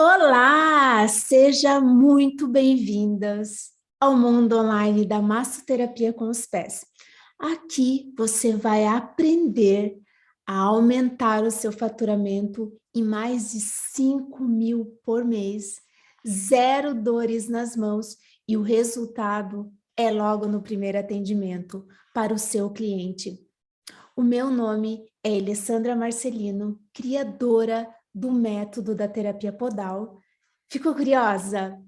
Olá, seja muito bem-vindas ao mundo online da Massoterapia com os Pés. Aqui você vai aprender a aumentar o seu faturamento em mais de 5.000 por mês, zero dores nas mãos e o resultado é logo no primeiro atendimento para o seu cliente. O meu nome é Alessandra Marcelino, criadora do método da terapia podal. Ficou curiosa?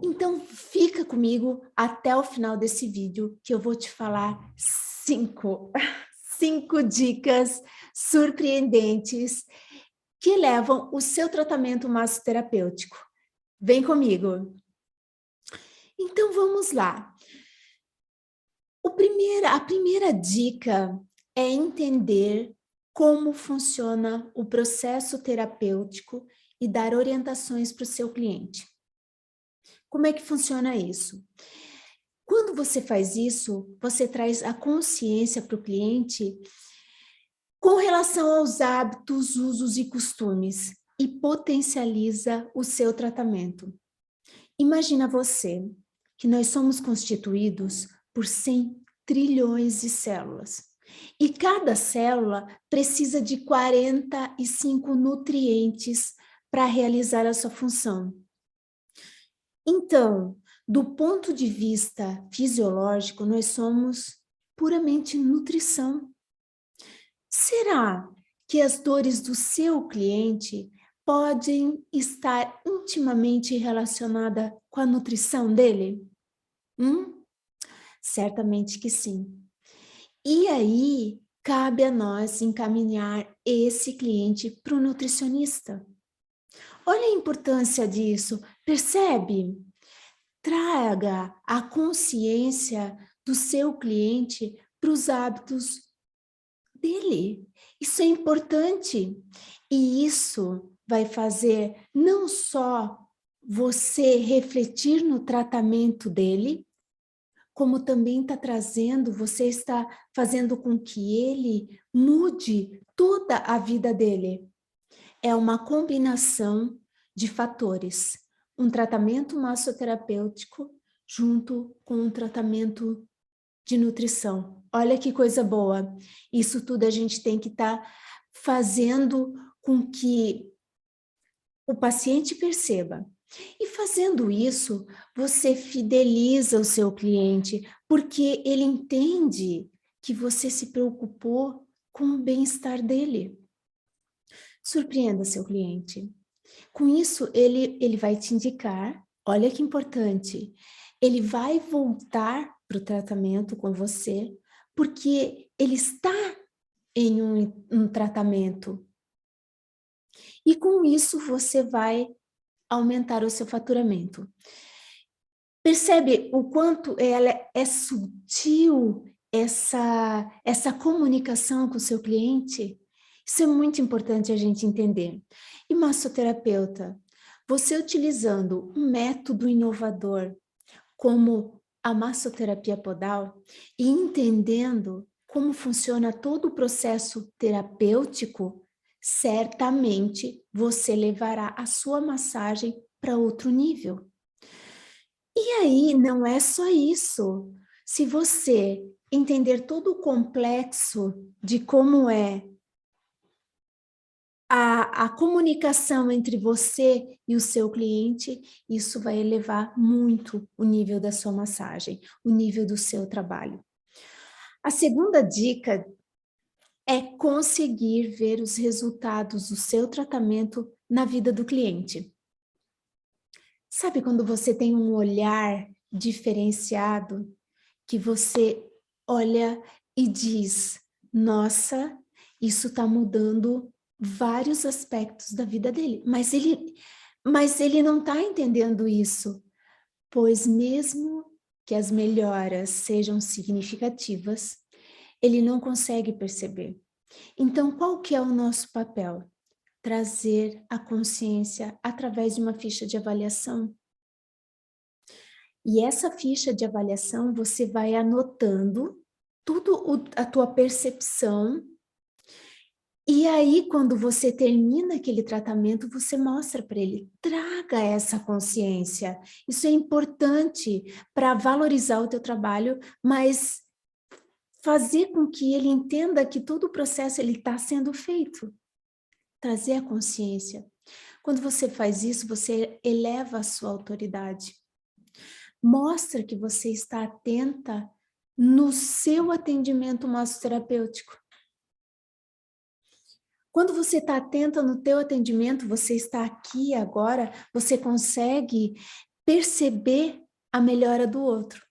Então fica comigo até o final desse vídeo que eu vou te falar cinco dicas surpreendentes que levam o seu tratamento massoterapêutico. Vem comigo. Então vamos lá. A primeira dica é entender como funciona o processo terapêutico e dar orientações para o seu cliente. Como é que funciona isso? Quando você faz isso, você traz a consciência para o cliente com relação aos hábitos, usos e costumes e potencializa o seu tratamento. Imagina você que nós somos constituídos por 100 trilhões de células. E cada célula precisa de 45 nutrientes para realizar a sua função. Então, do ponto de vista fisiológico, nós somos puramente nutrição. Será que as dores do seu cliente podem estar intimamente relacionadas com a nutrição dele? Certamente que sim. E aí, cabe a nós encaminhar esse cliente para o nutricionista. Olha a importância disso, percebe? Traga a consciência do seu cliente para os hábitos dele. Isso é importante. E isso vai fazer não só você refletir no tratamento dele, como também está trazendo, você está fazendo com que ele mude toda a vida dele. É uma combinação de fatores. Um tratamento massoterapêutico junto com um tratamento de nutrição. Olha que coisa boa. Isso tudo a gente tem que estar fazendo com que o paciente perceba. E fazendo isso, você fideliza o seu cliente, porque ele entende que você se preocupou com o bem-estar dele. Surpreenda seu cliente. Com isso, ele vai te indicar, olha que importante, ele vai voltar para o tratamento com você, porque ele está em um tratamento. E com isso, você vai aumentar o seu faturamento. Percebe o quanto ela é sutil, essa comunicação com o seu cliente? Isso é muito importante a gente entender. E massoterapeuta, você utilizando um método inovador como a massoterapia podal e entendendo como funciona todo o processo terapêutico, certamente você levará a sua massagem para outro nível. E aí, não é só isso. Se você entender todo o complexo de como é a comunicação entre você e o seu cliente, isso vai elevar muito o nível da sua massagem, o nível do seu trabalho. A segunda dica é conseguir ver os resultados do seu tratamento na vida do cliente. Sabe quando você tem um olhar diferenciado, que você olha e diz, nossa, isso está mudando vários aspectos da vida dele, mas ele não está entendendo isso, pois mesmo que as melhoras sejam significativas, ele não consegue perceber. Então, qual que é o nosso papel? Trazer a consciência através de uma ficha de avaliação. E essa ficha de avaliação você vai anotando tudo a tua percepção E aí, quando você termina aquele tratamento, você mostra para ele, traga essa consciência. Isso é importante para valorizar o teu trabalho, mas fazer com que ele entenda que todo o processo ele está sendo feito. Trazer a consciência. Quando você faz isso, você eleva a sua autoridade. Mostra que você está atenta no seu atendimento massoterapêutico. Quando você está atenta no teu atendimento, você está aqui agora, você consegue perceber a melhora do outro.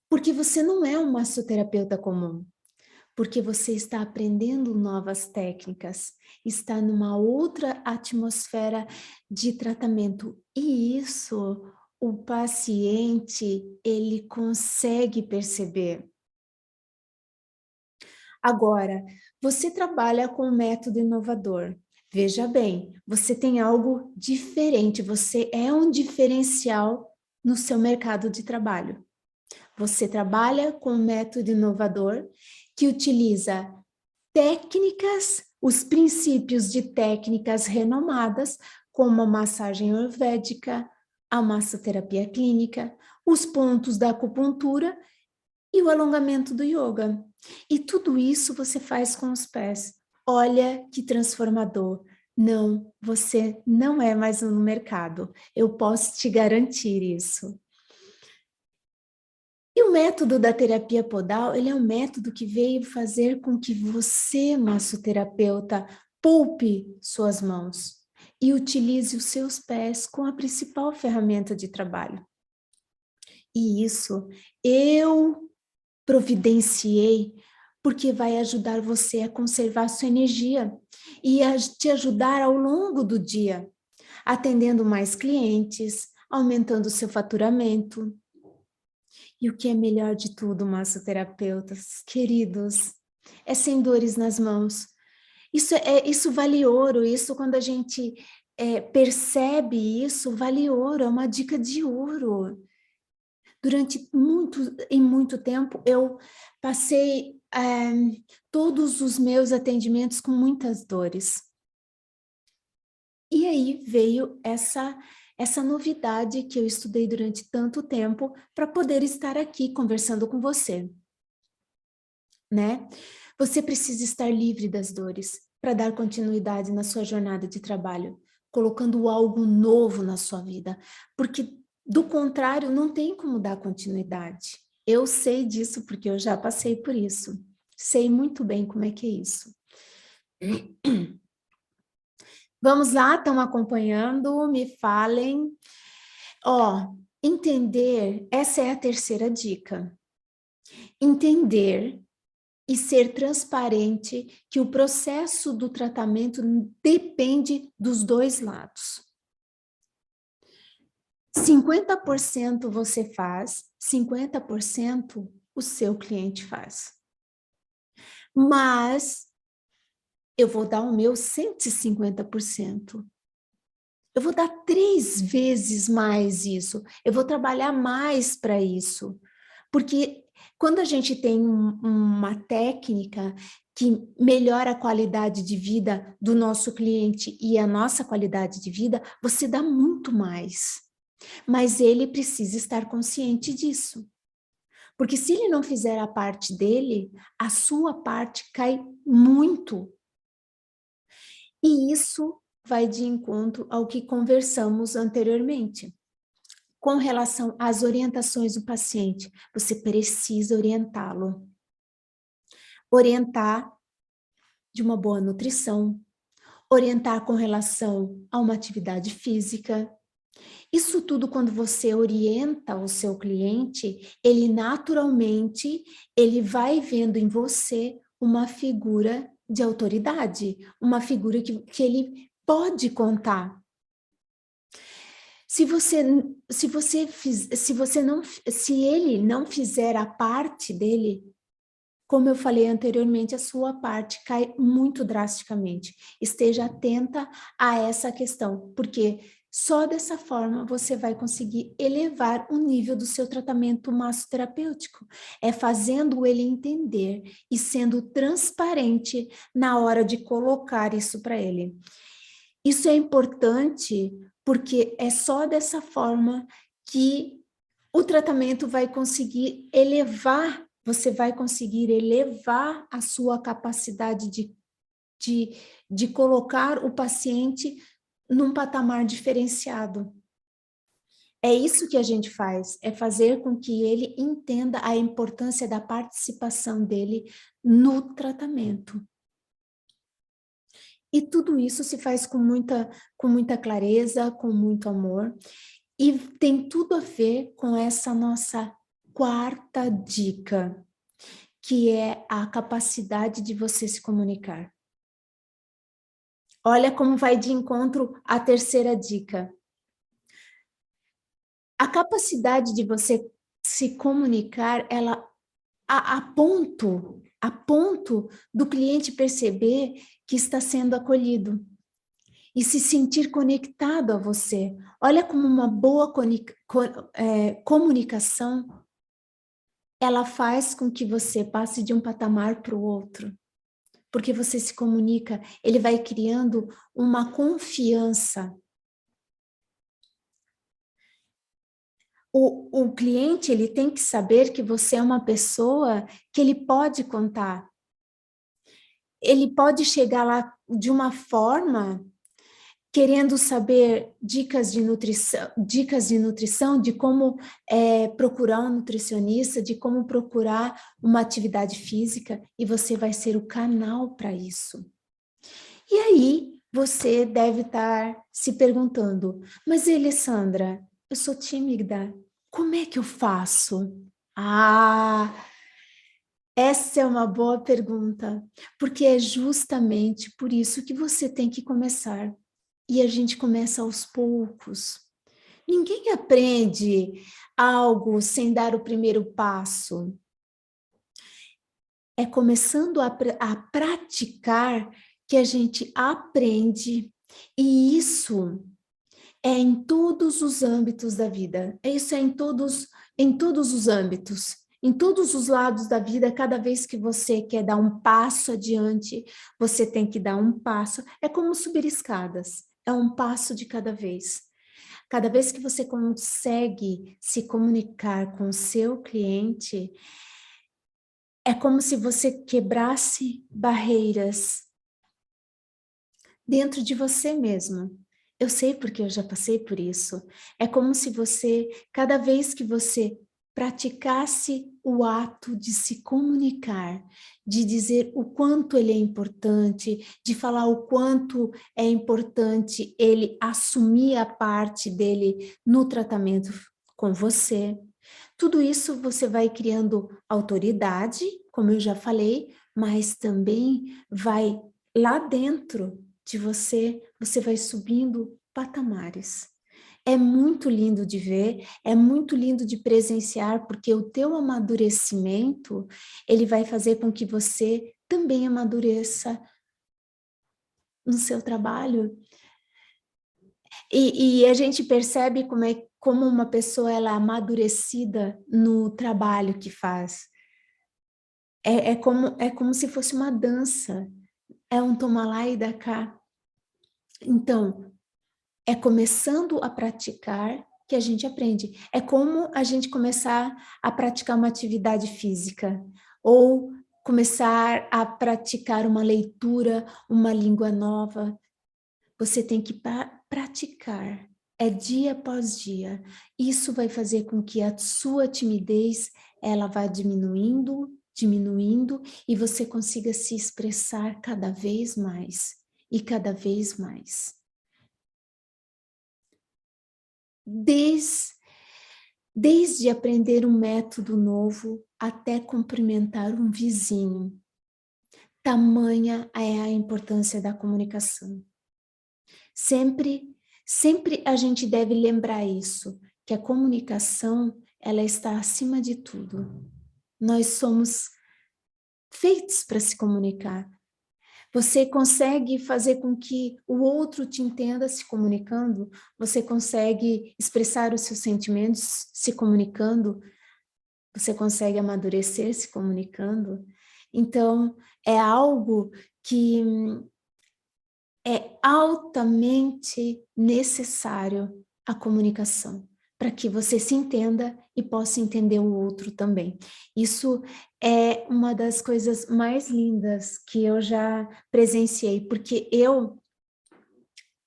Porque você não é um massoterapeuta comum. Porque você está aprendendo novas técnicas, está numa outra atmosfera de tratamento. E isso o paciente, ele consegue perceber. Agora, você trabalha com um método inovador. Veja bem, você tem algo diferente, você é um diferencial no seu mercado de trabalho. Você trabalha com um método inovador que utiliza técnicas, os princípios de técnicas renomadas, como a massagem ayurvédica, a massoterapia clínica, os pontos da acupuntura e o alongamento do yoga. E tudo isso você faz com os pés. Olha que transformador. Não, você não é mais no mercado. Eu posso te garantir isso. E o método da terapia podal, ele é um método que veio fazer com que você, massoterapeuta, poupe suas mãos e utilize os seus pés como a principal ferramenta de trabalho. E isso eu providenciei porque vai ajudar você a conservar sua energia e a te ajudar ao longo do dia, atendendo mais clientes, aumentando seu faturamento. E o que é melhor de tudo, massoterapeutas, queridos, é sem dores nas mãos. Isso vale ouro, isso quando a gente percebe isso, vale ouro, é uma dica de ouro. Em muito tempo, eu passei todos os meus atendimentos com muitas dores. E aí veio essa novidade que eu estudei durante tanto tempo para poder estar aqui conversando com você, né? Você precisa estar livre das dores para dar continuidade na sua jornada de trabalho, colocando algo novo na sua vida, porque do contrário não tem como dar continuidade. Eu sei disso porque eu já passei por isso. Sei muito bem como é que é isso. Vamos lá, estão acompanhando? Me falem. Ó, entender, essa é a terceira dica. Entender e ser transparente que o processo do tratamento depende dos dois lados. 50% você faz, 50% o seu cliente faz. Mas eu vou dar o meu 150%. Eu vou dar 3 vezes mais isso. Eu vou trabalhar mais para isso. Porque quando a gente tem uma técnica que melhora a qualidade de vida do nosso cliente e a nossa qualidade de vida, você dá muito mais. Mas ele precisa estar consciente disso. Porque se ele não fizer a parte dele, a sua parte cai muito. E isso vai de encontro ao que conversamos anteriormente. Com relação às orientações do paciente, você precisa orientá-lo. Orientar de uma boa nutrição, orientar com relação a uma atividade física. Isso tudo, quando você orienta o seu cliente, ele naturalmente, ele vai vendo em você uma figura de autoridade, uma figura que ele pode contar. Se ele não fizer a parte dele, como eu falei anteriormente, a sua parte cai muito drasticamente. Esteja atenta a essa questão, porque Só dessa forma você vai conseguir elevar o nível do seu tratamento massoterapêutico. É fazendo ele entender e sendo transparente na hora de colocar isso para ele. Isso é importante porque é só dessa forma que o tratamento vai conseguir elevar, você vai conseguir elevar a sua capacidade de colocar o paciente num patamar diferenciado. É isso que a gente faz, é fazer com que ele entenda a importância da participação dele no tratamento. E tudo isso se faz com muita clareza, com muito amor, e tem tudo a ver com essa nossa quarta dica, que é a capacidade de você se comunicar. Olha como vai de encontro à terceira dica. A capacidade de você se comunicar, ela a ponto do cliente perceber que está sendo acolhido e se sentir conectado a você. Olha como uma boa comunicação, ela faz com que você passe de um patamar para o outro. Porque você se comunica, ele vai criando uma confiança. O cliente, ele tem que saber que você é uma pessoa que ele pode contar. Ele pode chegar lá de uma forma querendo saber dicas de nutrição, de como procurar um nutricionista, de como procurar uma atividade física, e você vai ser o canal para isso. E aí, você deve estar se perguntando, mas Alessandra, eu sou tímida, como é que eu faço? Ah, essa é uma boa pergunta, porque é justamente por isso que você tem que começar. E a gente começa aos poucos. Ninguém aprende algo sem dar o primeiro passo. É começando a praticar que a gente aprende, e isso é em todos os âmbitos da vida. Isso é em todos os âmbitos. Em todos os lados da vida, cada vez que você quer dar um passo adiante, você tem que dar um passo. É como subir escadas. É um passo de cada vez. Cada vez que você consegue se comunicar com o seu cliente, é como se você quebrasse barreiras dentro de você mesmo. Eu sei porque eu já passei por isso. É como se você, cada vez que você praticasse o ato de se comunicar, de dizer o quanto ele é importante, de falar o quanto é importante ele assumir a parte dele no tratamento com você. Tudo isso você vai criando autoridade, como eu já falei, mas também vai lá dentro de você, você vai subindo patamares. É muito lindo de ver, é muito lindo de presenciar, porque o teu amadurecimento, ele vai fazer com que você também amadureça no seu trabalho. E a gente percebe como uma pessoa ela é amadurecida no trabalho que faz. É como se fosse uma dança, é um toma lá e dá cá. Então, é começando a praticar que a gente aprende. É como a gente começar a praticar uma atividade física, ou começar a praticar uma leitura, uma língua nova. Você tem que praticar, é dia após dia. Isso vai fazer com que a sua timidez, ela vá diminuindo, diminuindo, e você consiga se expressar cada vez mais, e cada vez mais. Desde aprender um método novo até cumprimentar um vizinho. Tamanha é a importância da comunicação. Sempre a gente deve lembrar isso, que a comunicação, ela está acima de tudo. Nós somos feitos para se comunicar. Você consegue fazer com que o outro te entenda se comunicando? Você consegue expressar os seus sentimentos se comunicando? Você consegue amadurecer se comunicando? Então, é algo que é altamente necessário a comunicação, para que você se entenda e possa entender o outro também. Isso é uma das coisas mais lindas que eu já presenciei, porque eu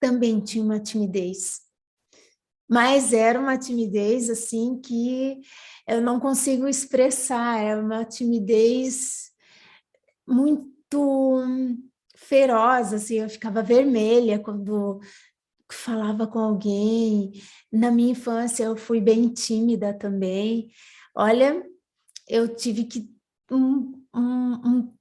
também tinha uma timidez, mas era uma timidez assim que eu não consigo expressar, é uma timidez muito feroz, assim, eu ficava vermelha quando falava com alguém. Na minha infância eu fui bem tímida também. Olha, eu tive que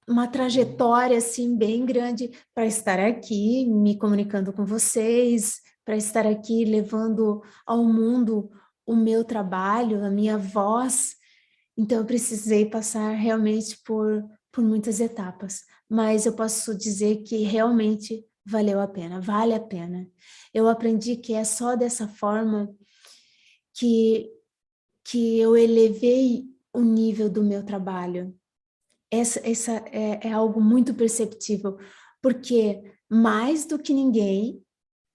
uma trajetória assim bem grande para estar aqui me comunicando com vocês, para estar aqui levando ao mundo o meu trabalho, a minha voz. Então eu precisei passar realmente por muitas etapas, mas eu posso dizer que realmente valeu a pena, vale a pena. Eu aprendi que é só dessa forma que, que eu elevei o nível do meu trabalho. Essa é algo muito perceptível, porque mais do que ninguém,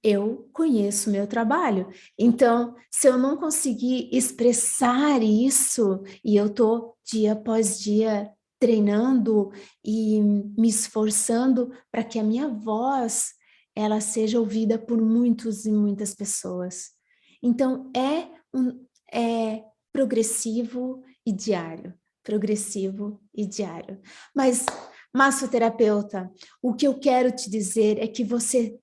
eu conheço o meu trabalho. Então, se eu não conseguir expressar isso, e eu estou dia após dia treinando e me esforçando para que a minha voz ela seja ouvida por muitos e muitas pessoas. Então, é progressivo e diário, progressivo e diário. Mas, massoterapeuta, o que eu quero te dizer é que você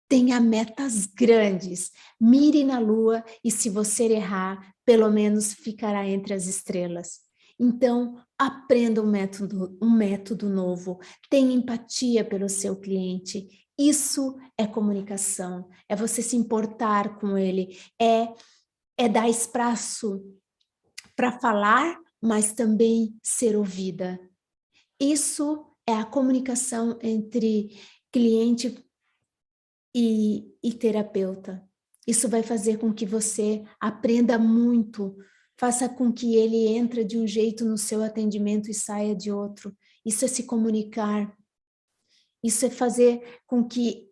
tenha metas grandes, mire na lua e se você errar, pelo menos ficará entre as estrelas. Então, aprenda um método novo, tenha empatia pelo seu cliente. Isso é comunicação, é você se importar com ele, é dar espaço para falar, mas também ser ouvida. Isso é a comunicação entre cliente e terapeuta. Isso vai fazer com que você aprenda muito, faça com que ele entre de um jeito no seu atendimento e saia de outro. Isso é se comunicar, isso é fazer com que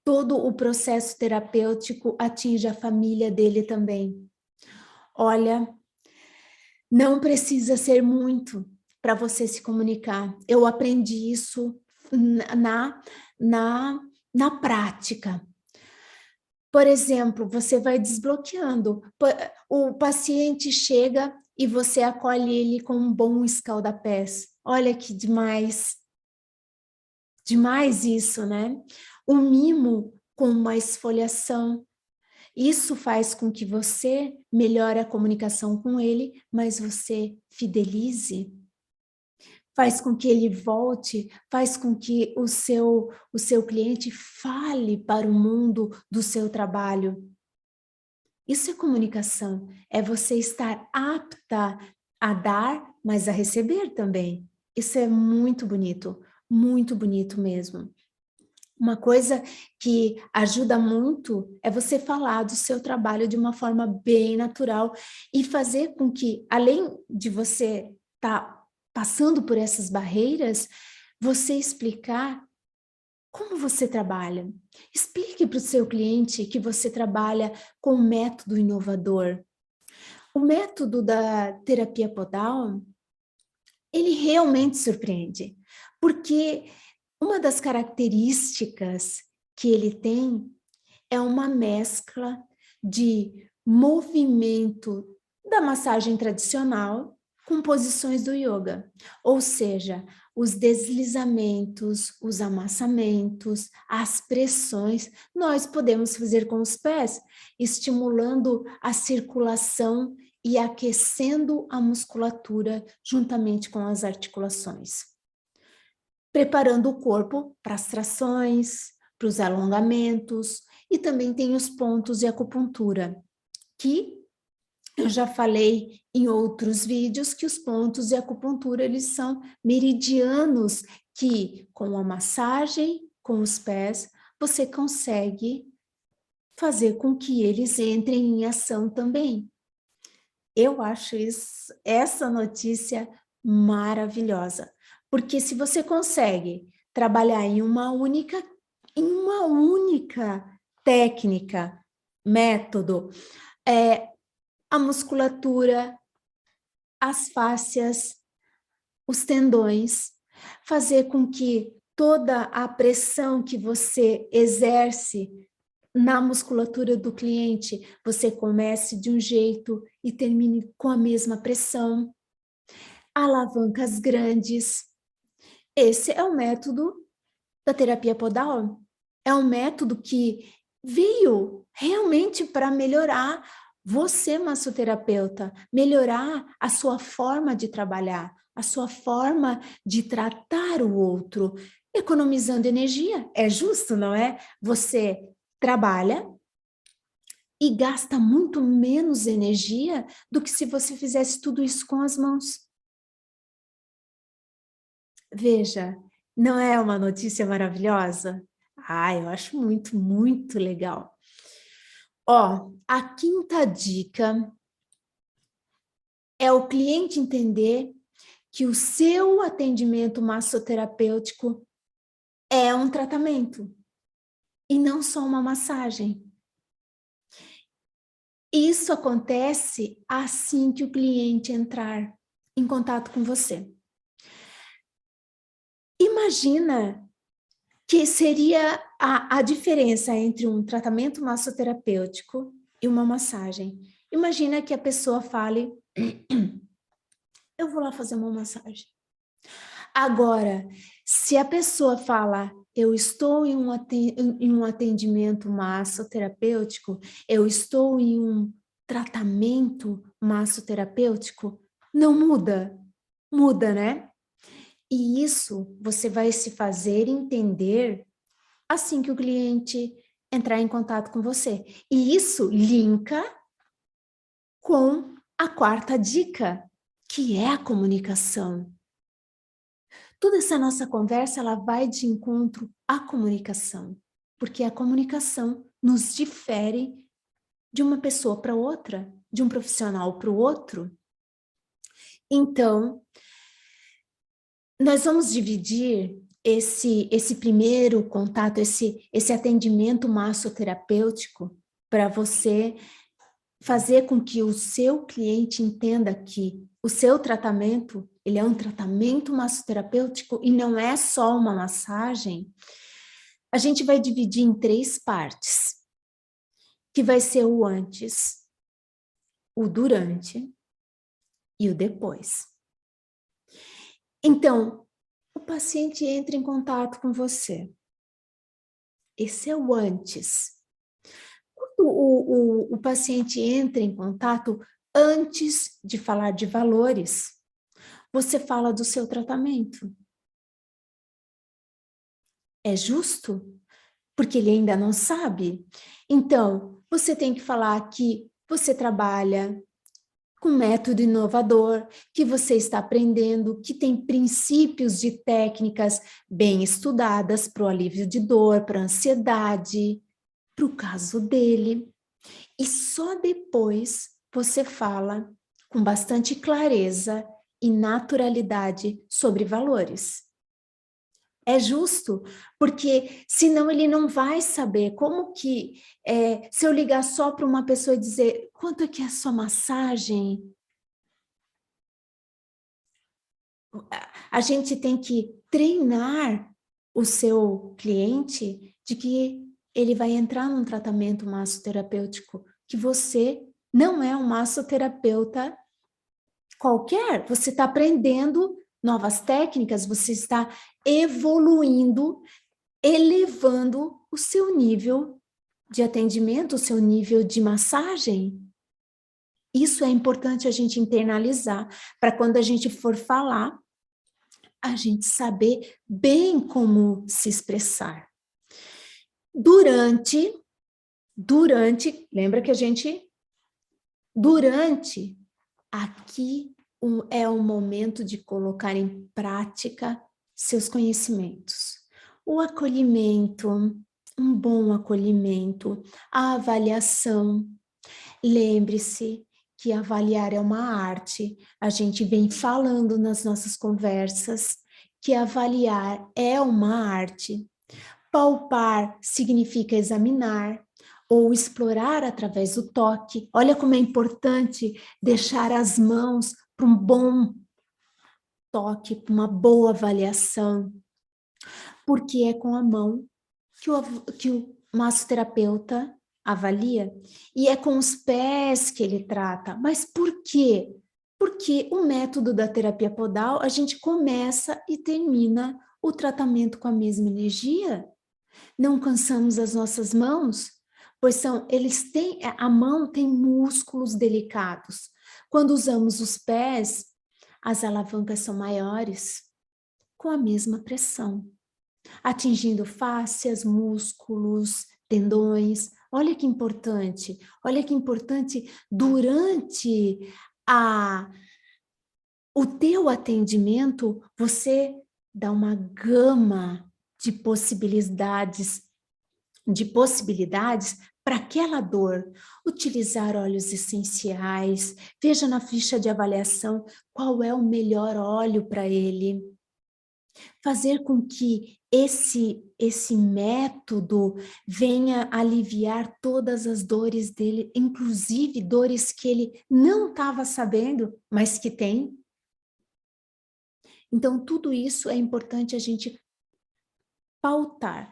todo o processo terapêutico atinja a família dele também. Olha, não precisa ser muito para você se comunicar. Eu aprendi isso na, na, na prática. Por exemplo, você vai desbloqueando. O paciente chega e você acolhe ele com um bom escaldapés. Olha que demais, demais isso, né? Um mimo com uma esfoliação. Isso faz com que você melhore a comunicação com ele, mas você fidelize. Faz com que ele volte, faz com que o seu cliente fale para o mundo do seu trabalho. Isso é comunicação, é você estar apta a dar, mas a receber também. Isso é muito bonito mesmo. Uma coisa que ajuda muito é você falar do seu trabalho de uma forma bem natural e fazer com que, além de você estar passando por essas barreiras, você explicar como você trabalha. Explique para o seu cliente que você trabalha com um método inovador. O método da terapia podal, ele realmente surpreende, porque uma das características que ele tem é uma mescla de movimento da massagem tradicional com posições do yoga, ou seja, os deslizamentos, os amassamentos, as pressões, nós podemos fazer com os pés, estimulando a circulação e aquecendo a musculatura juntamente com as articulações. Preparando o corpo para as trações, para os alongamentos, e também tem os pontos de acupuntura, que Eu já falei em outros vídeos que os pontos de acupuntura, eles são meridianos que, com a massagem, com os pés, você consegue fazer com que eles entrem em ação também. Eu acho essa notícia maravilhosa, porque se você consegue trabalhar em uma única técnica, método, a musculatura, as fáscias, os tendões, fazer com que toda a pressão que você exerce na musculatura do cliente, você comece de um jeito e termine com a mesma pressão. Alavancas grandes. Esse é o método da terapia podal. É um método que veio realmente para melhorar você, massoterapeuta, melhorar a sua forma de trabalhar, a sua forma de tratar o outro, economizando energia. É justo, não é? Você trabalha e gasta muito menos energia do que se você fizesse tudo isso com as mãos. Veja, não é uma notícia maravilhosa? Ah, eu acho muito, muito legal. Ó, a quinta dica é o cliente entender que o seu atendimento massoterapêutico é um tratamento e não só uma massagem. Isso acontece assim que o cliente entrar em contato com você. Imagina que seria a diferença entre um tratamento massoterapêutico e uma massagem. Imagina que a pessoa fale, eu vou lá fazer uma massagem. Agora, se a pessoa fala, eu estou em um atendimento massoterapêutico, eu estou em um tratamento massoterapêutico, não muda. Muda, né? E isso você vai se fazer entender assim que o cliente entrar em contato com você. E isso linka com a quarta dica, que é a comunicação. Toda essa nossa conversa, ela vai de encontro à comunicação, porque a comunicação nos difere de uma pessoa para outra, de um profissional para o outro. Então, nós vamos dividir esse primeiro contato, esse atendimento massoterapêutico para você fazer com que o seu cliente entenda que o seu tratamento, ele é um tratamento massoterapêutico e não é só uma massagem. A gente vai dividir em 3 partes, que vai ser o antes, o durante e o depois. Então, o paciente entra em contato com você. Esse é o antes. Quando o paciente entra em contato, antes de falar de valores, você fala do seu tratamento. É justo? Porque ele ainda não sabe. Então, você tem que falar que você trabalha com método inovador, que você está aprendendo, que tem princípios de técnicas bem estudadas para o alívio de dor, para a ansiedade, para o caso dele. E só depois você fala com bastante clareza e naturalidade sobre valores. É justo, porque senão ele não vai saber como que, se eu ligar só para uma pessoa e dizer, quanto é que é a sua massagem? A gente tem que treinar o seu cliente de que ele vai entrar num tratamento massoterapêutico, que você não é um massoterapeuta qualquer, você está aprendendo novas técnicas, você está evoluindo, elevando o seu nível de atendimento, o seu nível de massagem. Isso é importante a gente internalizar, para quando a gente for falar, a gente saber bem como se expressar. Durante, lembra que a gente Durante, aqui é o momento de colocar em prática seus conhecimentos. O acolhimento, um bom acolhimento, a avaliação. Lembre-se que avaliar é uma arte. A gente vem falando nas nossas conversas que avaliar é uma arte. Palpar significa examinar ou explorar através do toque. Olha como é importante deixar as mãos para um bom toque, para uma boa avaliação, porque é com a mão que o massoterapeuta avalia e é com os pés que ele trata. Mas por quê? Porque o método da terapia podal, a gente começa e termina o tratamento com a mesma energia. Não cansamos as nossas mãos, pois a mão tem músculos delicados. Quando usamos os pés, as alavancas são maiores, com a mesma pressão, atingindo fáscias, músculos, tendões. Olha que importante durante o teu atendimento, você dá uma gama de possibilidades para aquela dor. Utilizar óleos essenciais, veja na ficha de avaliação qual é o melhor óleo para ele. Fazer com que esse método venha aliviar todas as dores dele, inclusive dores que ele não estava sabendo, mas que tem. Então, tudo isso é importante a gente pautar,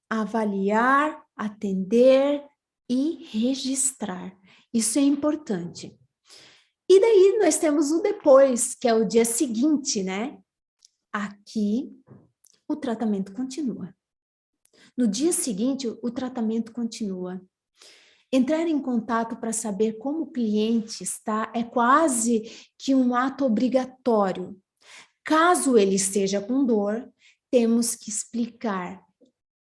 avaliar, atender e registrar. Isso é importante. E daí nós temos o depois, que é o dia seguinte, né? Aqui, o tratamento continua. No dia seguinte, o tratamento continua. Entrar em contato para saber como o cliente está é quase que um ato obrigatório. Caso ele esteja com dor, temos que explicar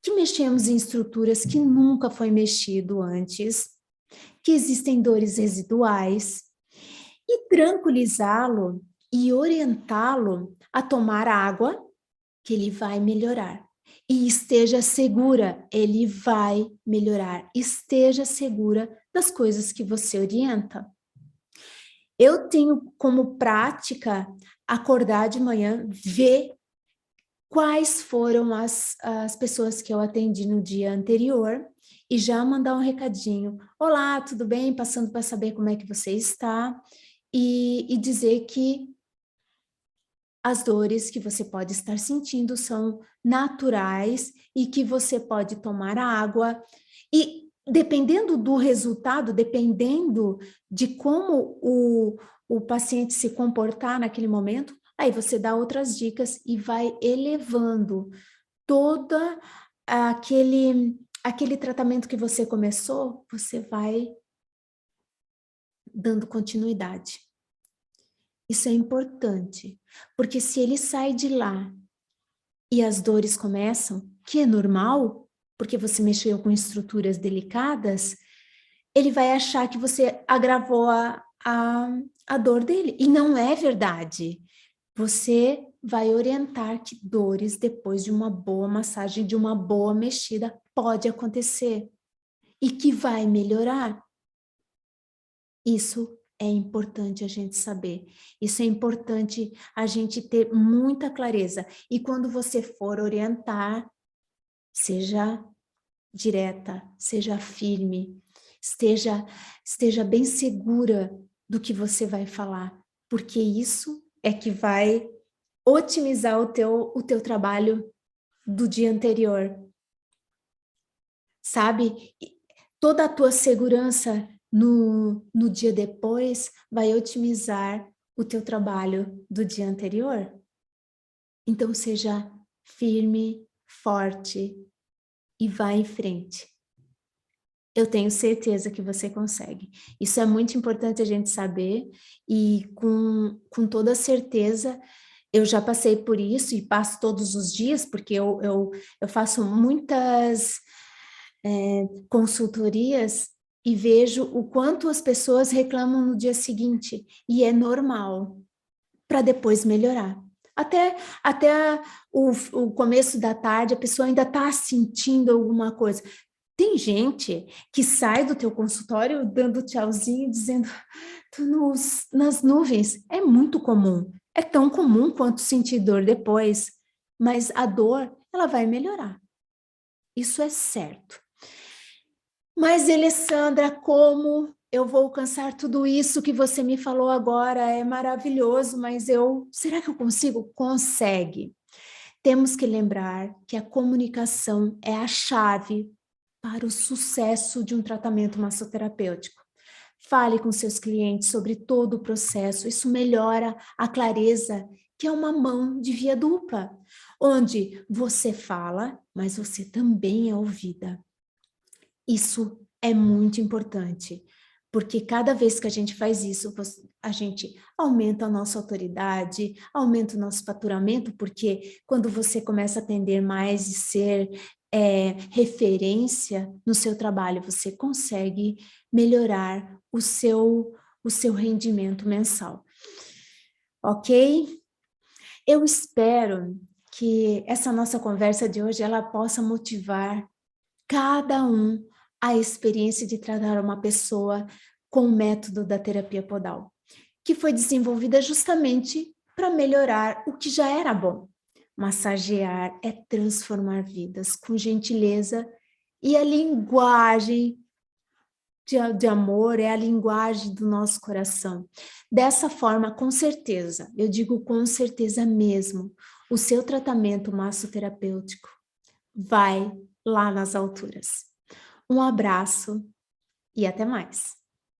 que mexemos em estruturas que nunca foi mexido antes, que existem dores residuais, e tranquilizá-lo e orientá-lo a tomar água, que ele vai melhorar. E esteja segura, ele vai melhorar. Esteja segura das coisas que você orienta. Eu tenho como prática acordar de manhã, ver quais foram as pessoas que eu atendi no dia anterior e já mandar um recadinho. Olá, tudo bem? Passando para saber como é que você está e dizer que as dores que você pode estar sentindo são naturais e que você pode tomar água. E dependendo do resultado, dependendo de como o paciente se comportar naquele momento, aí você dá outras dicas e vai elevando toda aquele tratamento que você começou, você vai dando continuidade. Isso é importante, porque se ele sai de lá e as dores começam, que é normal, porque você mexeu com estruturas delicadas, ele vai achar que você agravou a dor dele. E não é verdade. Você vai orientar que dores depois de uma boa massagem, de uma boa mexida, pode acontecer. E que vai melhorar. Isso é importante a gente saber. Isso é importante a gente ter muita clareza. E quando você for orientar, seja direta, seja firme, esteja bem segura do que você vai falar, porque isso é que vai otimizar o teu trabalho do dia anterior. Sabe? Toda a tua segurança no dia depois vai otimizar o teu trabalho do dia anterior. Então, seja firme, forte e vá em frente. Eu tenho certeza que você consegue. Isso é muito importante a gente saber e com toda certeza eu já passei por isso e passo todos os dias, porque eu faço muitas consultorias e vejo o quanto as pessoas reclamam no dia seguinte, e é normal, para depois melhorar. Até o começo da tarde, a pessoa ainda está sentindo alguma coisa. Tem gente que sai do teu consultório dando tchauzinho, dizendo, tô nas nuvens. É muito comum. É tão comum quanto sentir dor depois. Mas a dor, ela vai melhorar. Isso é certo. Mas, Alessandra, como eu vou alcançar tudo isso que você me falou agora? É maravilhoso, mas será que eu consigo? Consegue. Temos que lembrar que a comunicação é a chave para o sucesso de um tratamento massoterapêutico. Fale com seus clientes sobre todo o processo, isso melhora a clareza, que é uma mão de via dupla, onde você fala, mas você também é ouvida. Isso é muito importante, porque cada vez que a gente faz isso, a gente aumenta a nossa autoridade, aumenta o nosso faturamento, porque quando você começa a atender mais e ser referência no seu trabalho, você consegue melhorar o seu rendimento mensal. Ok? Eu espero que essa nossa conversa de hoje ela possa motivar cada um a experiência de tratar uma pessoa com o método da terapia podal, que foi desenvolvida justamente para melhorar o que já era bom. Massagear é transformar vidas com gentileza e a linguagem de amor é a linguagem do nosso coração. Dessa forma, com certeza, eu digo com certeza mesmo, o seu tratamento massoterapêutico vai lá nas alturas. Um abraço e até mais.